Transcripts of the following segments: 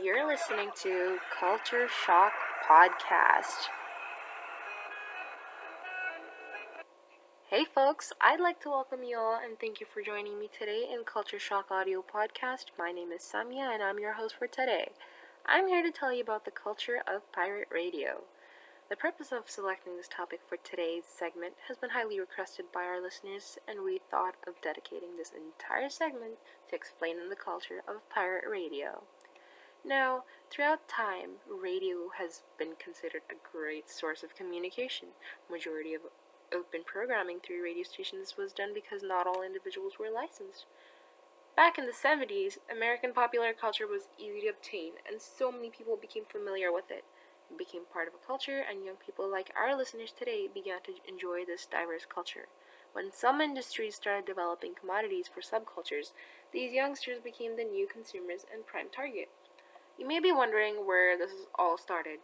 You're listening to Culture Shock Podcast. Hey folks, I'd like to welcome you all and thank you for joining me today in Culture Shock Audio Podcast. My name is Samia and I'm your host for today. I'm here to tell you about the culture of pirate radio. The purpose of selecting this topic for today's segment has been highly requested by our listeners, and we thought of dedicating this entire segment to explaining the culture of pirate radio. Now, throughout time, radio has been considered a great source of communication. Majority of open programming through radio stations was done because not all individuals were licensed. Back in the 70s, American popular culture was easy to obtain, and so many people became familiar with it. It became part of a culture, and young people like our listeners today began to enjoy this diverse culture. When some industries started developing commodities for subcultures, these youngsters became the new consumers and prime target. You may be wondering where this all started.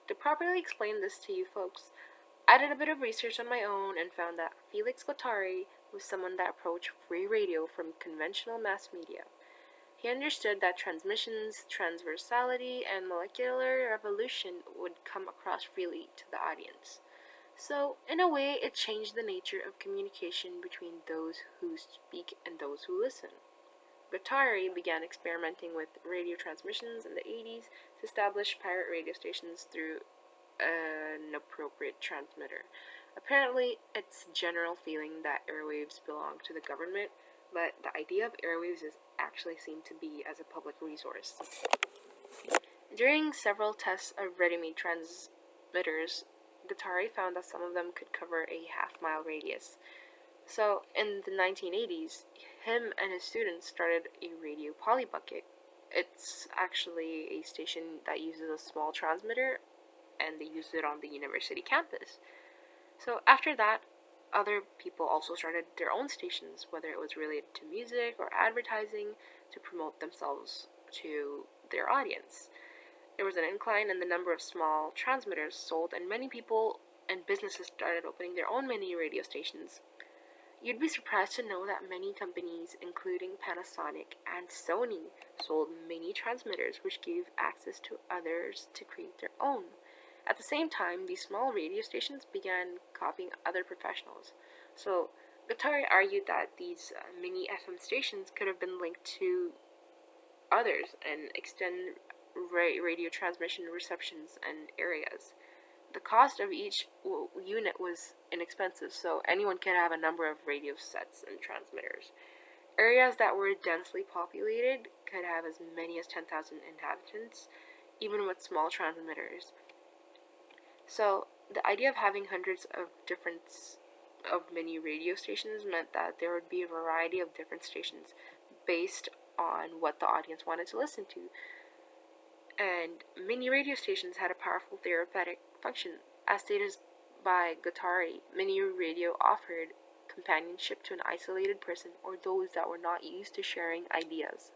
To properly explain this to you folks, I did a bit of research on my own and found that Felix Guattari was someone that approached free radio from conventional mass media. He understood that transmissions, transversality, and molecular evolution would come across freely to the audience. So, in a way, it changed the nature of communication between those who speak and those who listen. Guattari began experimenting with radio transmissions in the 80s to establish pirate radio stations through an appropriate transmitter. Apparently, it's general feeling that airwaves belong to the government, but the idea of airwaves is actually seen to be as a public resource. During several tests of ready-made transmitters, Guattari found that some of them could cover a half-mile radius. So, in the 1980s, him and his students started a radio polybucket. It's actually a station that uses a small transmitter, and they used it on the university campus. So, after that, other people also started their own stations, whether it was related to music or advertising, to promote themselves to their audience. There was an incline in the number of small transmitters sold, and many people and businesses started opening their own mini radio stations. You'd be surprised to know that many companies, including Panasonic and Sony, sold mini transmitters which gave access to others to create their own. At the same time, these small radio stations began copying other professionals. So, Guattari argued that these mini FM stations could have been linked to others and extend radio transmission receptions and areas. The cost of each unit was inexpensive, so anyone could have a number of radio sets and transmitters. Areas that were densely populated could have as many as 10,000 inhabitants, even with small transmitters. So, the idea of having hundreds of mini radio stations meant that there would be a variety of different stations based on what the audience wanted to listen to. And mini radio stations had a powerful therapeutic function. As stated by Guattari, mini radio offered companionship to an isolated person or those that were not used to sharing ideas.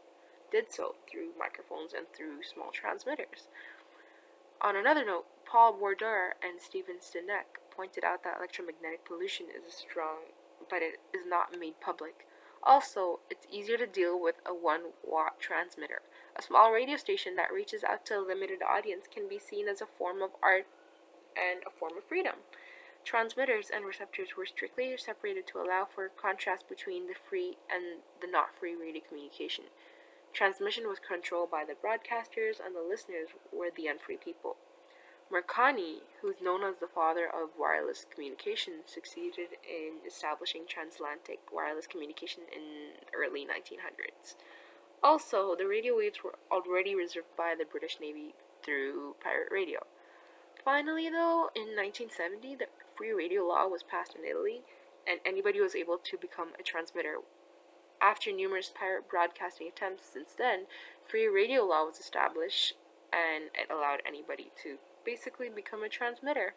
Did so through microphones and through small transmitters. On another note, Paul Bourdieu and Stephen Stinnett pointed out that electromagnetic pollution is strong, but it is not made public. Also, it's easier to deal with a 1-watt transmitter. A small radio station that reaches out to a limited audience can be seen as a form of art and a form of freedom. Transmitters and receptors were strictly separated to allow for contrast between the free and the not free radio communication. Transmission was controlled by the broadcasters, and the listeners were the unfree people. Marconi, who's known as the father of wireless communication, succeeded in establishing transatlantic wireless communication in the early 1900s. Also, the radio waves were already reserved by the British Navy through pirate radio. Finally, though, in 1970, the free radio law was passed in Italy, and anybody was able to become a transmitter. After numerous pirate broadcasting attempts since then, free radio law was established, and it allowed anybody to basically become a transmitter.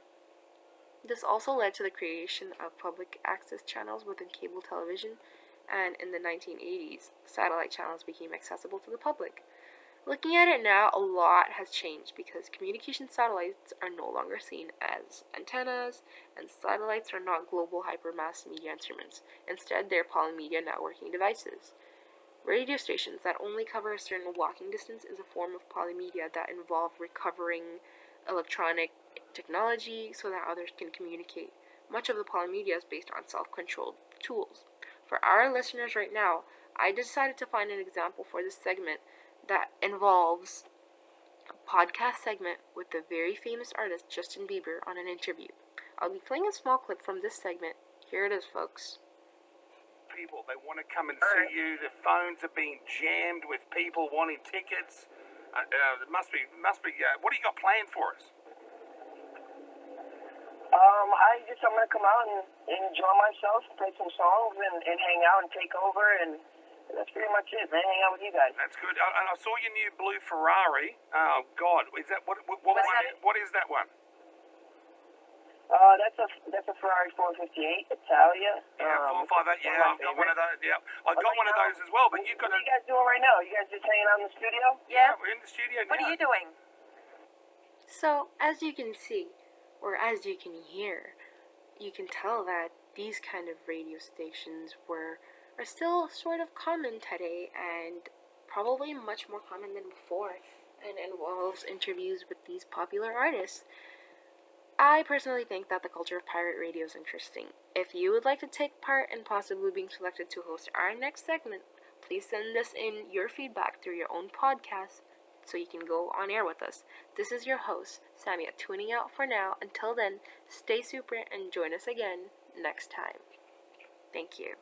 This also led to the creation of public access channels within cable television, and in the 1980s, satellite channels became accessible to the public. Looking at it now, a lot has changed because communication satellites are no longer seen as antennas, and satellites are not global hypermass media instruments. Instead, they're polymedia networking devices. Radio stations that only cover a certain walking distance is a form of polymedia that involve recovering electronic technology so that others can communicate. Much of the polymedia is based on self-controlled tools. For our listeners right now, I decided to find an example for this segment that involves a podcast segment with the very famous artist Justin Bieber on an interview. I'll be playing a small clip from this segment. Here it is, folks. People, they want to come and see you. The phones are being jammed with people wanting tickets. It must be. What do you got planned for us? I'm gonna come out and enjoy myself, play some songs, and hang out and take over, and that's pretty much it, man. Hang out with you guys. That's good. And I saw your new blue Ferrari. Oh God, is that what is that one? That's a Ferrari 458 Italia. Yeah, 458. Yeah, I've got one of those. Yeah, I've got one of those as well. But you've got. What are you guys doing right now? You guys just hanging out in the studio? Yeah, we're in the studio now. What are you doing? So, as you can see, or as you can hear, you can tell that these kind of radio stations are still sort of common today, and probably much more common than before, and involves interviews with these popular artists. I personally think that the culture of pirate radio is interesting. If you would like to take part in possibly being selected to host our next segment, please send us in your feedback through your own podcast so you can go on air with us. This is your host, Samia, tuning out for now. Until then, stay super and join us again next time. Thank you.